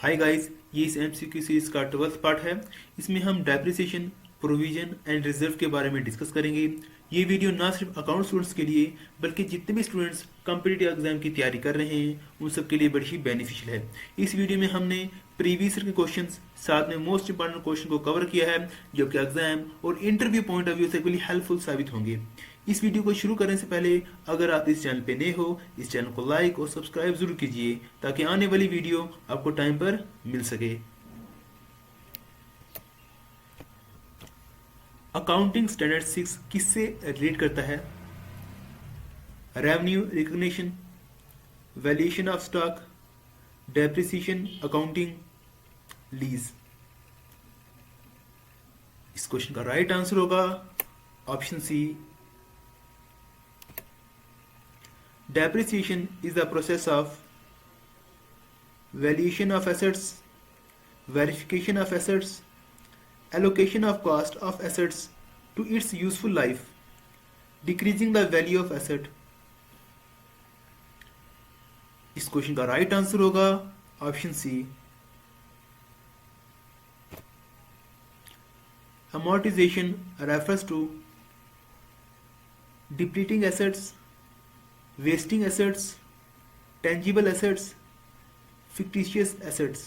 Hi guys, ये इस MCQ series का 12th पार्ट है। इसमें हम डेप्रिसिएशन, प्रोविजन एंड रिजर्व के बारे में डिस्कस करेंगे। ये वीडियो ना सिर्फ अकाउंट स्टूडेंट्स के लिए बल्कि जितने भी स्टूडेंट्स कॉम्पिटिटिव एग्जाम की तैयारी कर रहे हैं उन सब के लिए बड़ी ही बेनिफिशियल है। इस वीडियो में हमने प्रीवियस ईयर के क्वेश्चंस साथ में मोस्ट इंपॉर्टेंट क्वेश्चन को कवर किया है जो कि एग्जाम और इंटरव्यू पॉइंट ऑफ व्यू से बड़ी हेल्पफुल साबित होंगे। इस वीडियो को शुरू करने से पहले अगर आप इस चैनल पे नए हो, इस चैनल को लाइक और सब्सक्राइब जरूर कीजिए ताकि आने वाली वीडियो आपको टाइम पर मिल सके। अकाउंटिंग स्टैंडर्ड 6 किससे रिलेट करता है? Revenue recognition, valuation of stock, depreciation accounting, lease. इस क्वेश्चन का राइट आंसर होगा option C. Depreciation is the process of valuation of assets, verification of assets, allocation of cost of assets to its useful life, decreasing the value of asset. इस question का right answer होगा option C. Amortization refers to depleting assets, wasting assets, tangible assets, fictitious assets.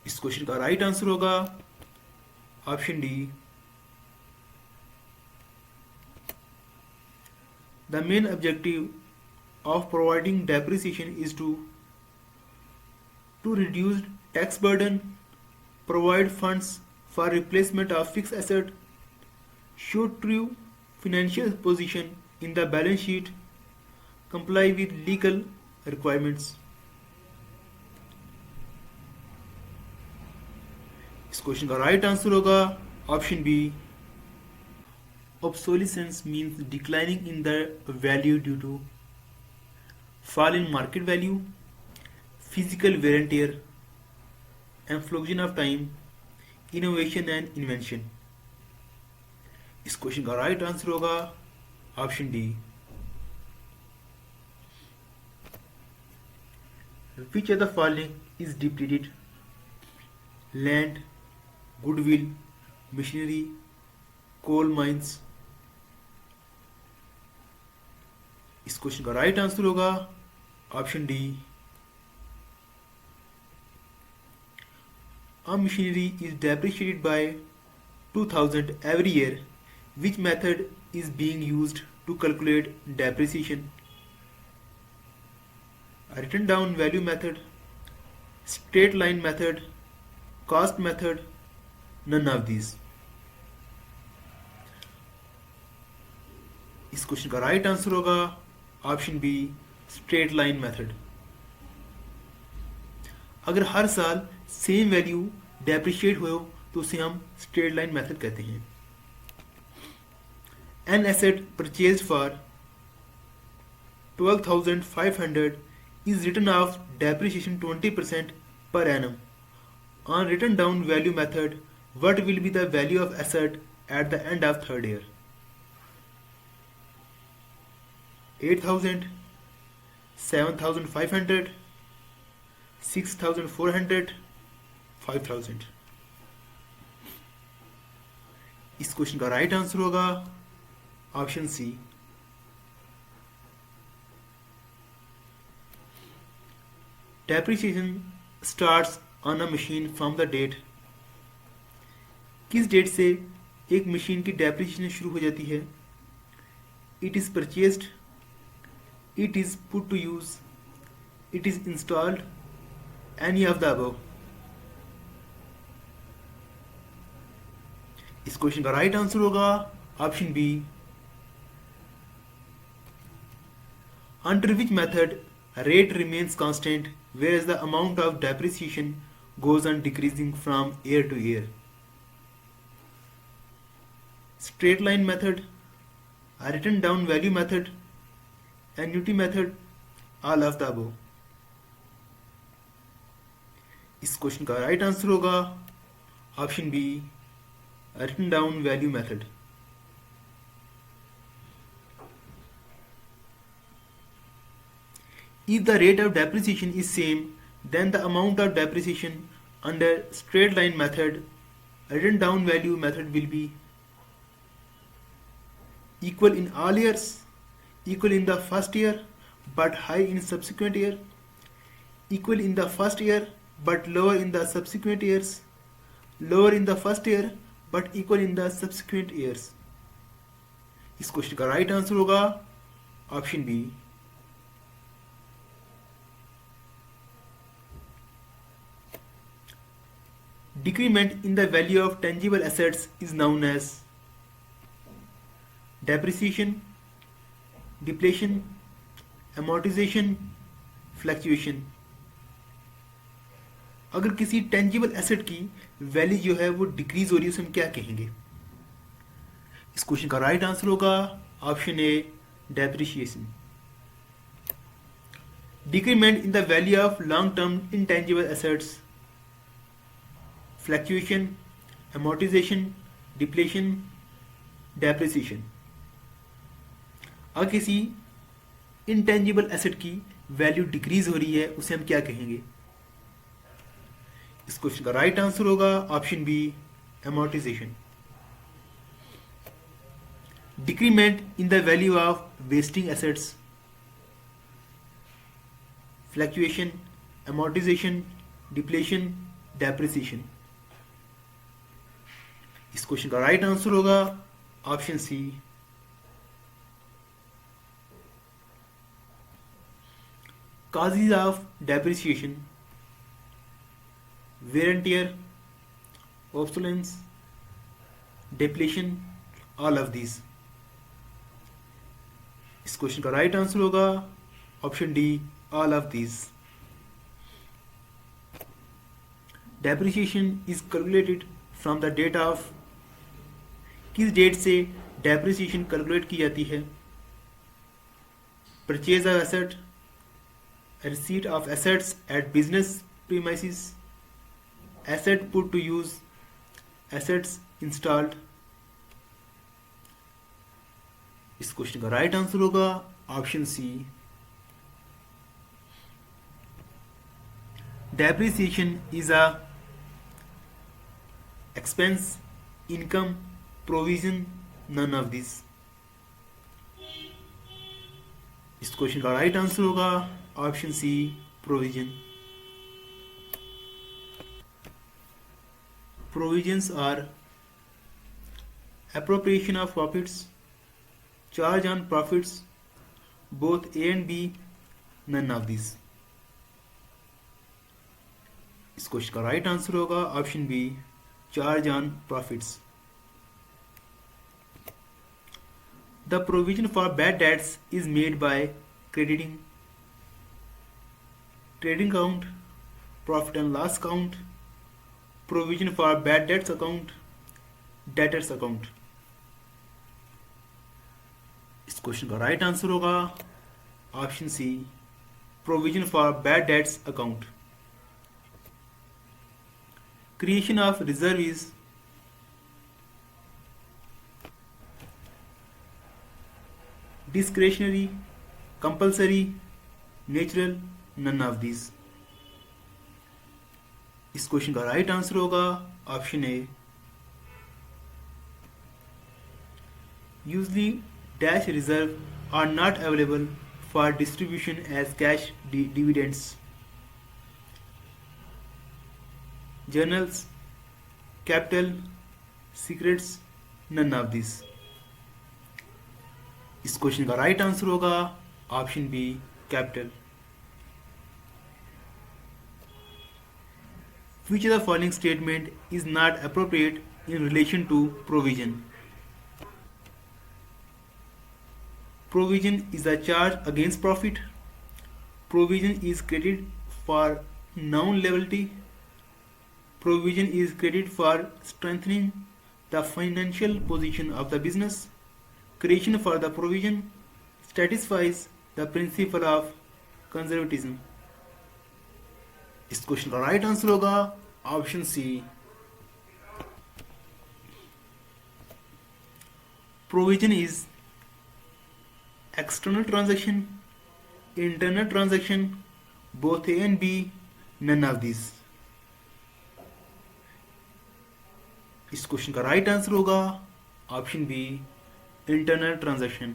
इस question का right answer होगा option D. The main objective of providing depreciation is to reduce tax burden, provide funds for replacement of fixed asset, show true financial position in the balance sheet, comply with legal requirements. इस question का right answer होगा option B. Obsolescence means declining in the value due to fall in market value, physical wear and tear, effluxion of time, innovation and invention. इस question का right answer होगा option D. Which of the following is depleted? Land, goodwill, machinery, coal mines. इस question का right answer होगा option D. A machinery is depreciated by 2000 every year. Which method is being used to calculate depreciation? A written down value method, straight line method, cost method, none of these. इस question का right answer होगा option B, straight line method. अगर हर साल same value depreciate हुए हो तो उसे हम स्ट्रेट लाइन मेथड कहते हैं। An asset purchased for 12,500 is written off depreciation 20% per annum. On written down value method, what will be the value of asset at the end of third year? 8,000, 7,500, 6,400, 5,000. इस question का right answer होगा option C. Depreciation starts on a machine from the date. किस date से एक machine की depreciation शुरू हो जाती है? It is purchased, it is put to use, it is installed, any of the above. इस क्वेश्चन का राइट आंसर होगा option B. Under which method rate remains constant whereas the amount of depreciation goes on decreasing from year to year? Straight line method, a written down value method, annuity method, all of the above. इस question का right answer होगा option B, written down value method. If the rate of depreciation is same, then the amount of depreciation under straight line method, written down value method will be equal in all years, equal in the first year but high in subsequent year, equal in the first year but lower in the subsequent years, lower in the first year but equal in the subsequent years. इस question का right answer होगा option B. Decrement in the value of tangible assets is known as depreciation, depletion, amortization, fluctuation. अगर किसी tangible asset की value जो है वो decrease हो रही है उसे हम क्या कहेंगे? इस क्वेश्चन का राइट आंसर होगा option A, depreciation. Decrement in the value of long term intangible assets, fluctuation, amortization, depletion, depreciation. अगर किसी इंटेंजिबल एसेट की वैल्यू डिक्रीज हो रही है उसे हम क्या कहेंगे? इस क्वेश्चन का राइट आंसर होगा option B, amortization. Decrement in the value of wasting assets, fluctuation, amortization, depletion, depreciation. इस क्वेश्चन का राइट आंसर होगा option C. Causes of depreciation: wear and tear, obsolescence, depletion, all of these. इस question का right answer होगा option D, all of these. Depreciation is calculated from the date of, किस date से depreciation calculate की जाती है? Purchase of asset, receipt of assets at business premises, asset put to use, assets installed. इस question का right answer होगा option C. Depreciation is a expense, income, provision, none of these. इस question का right answer होगा option C, provision. Provisions are appropriation of profits, charge on profits, both A and B, none of these. इस question का right answer होगा option B, charge on profits. The provision for bad debts is made by crediting trading account, profit and loss account, provision for bad debts account, debtors account. इस question का right answer होगा option C, provision for bad debts account. Creation of reserve is discretionary, compulsory, natural, none of these. इस question का right answer होगा option A. Usually dash reserve are not available for distribution as cash dividends. Journals, capital, secrets, none of these. इस question का right answer होगा option B, capital. Which of the following statement is not appropriate in relation to provision? Provision is a charge against profit. Provision is credit for non-liability. Provision is credit for strengthening the financial position of the business. Creation for the provision satisfies the principle of conservatism. इस question का right answer होगा option C. Provision is external transaction internal transaction, both A and B, none of these. इस question का right answer होगा option B, internal transaction.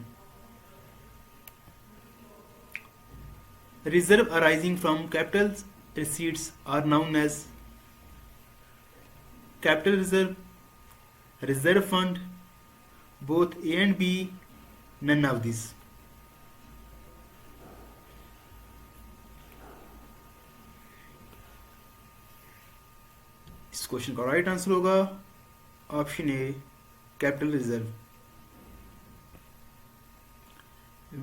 Reserve arising from capital receipts are known as capital reserve, reserve fund, both A and B, none of these. इस question का right answer होगा option A, capital reserve.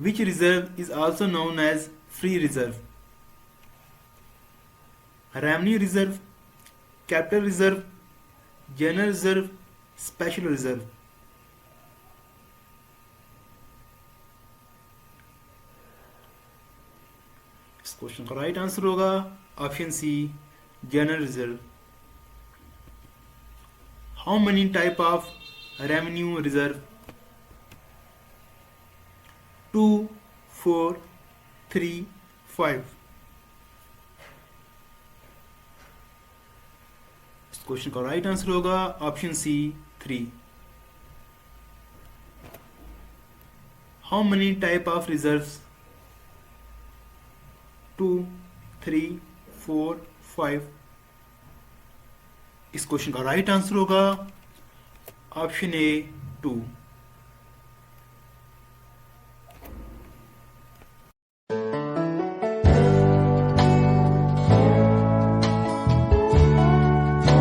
Which reserve is also known as free reserve? Revenue reserve, capital reserve, general reserve, special reserve. इस question का right answer होगा option C, general reserve. How many type of revenue reserve? 2, 4, 3, 5. इस question का right answer होगा option C, 3. How many type of reserves? 2, 3, 4, 5. इस question का right answer होगा option A, 2.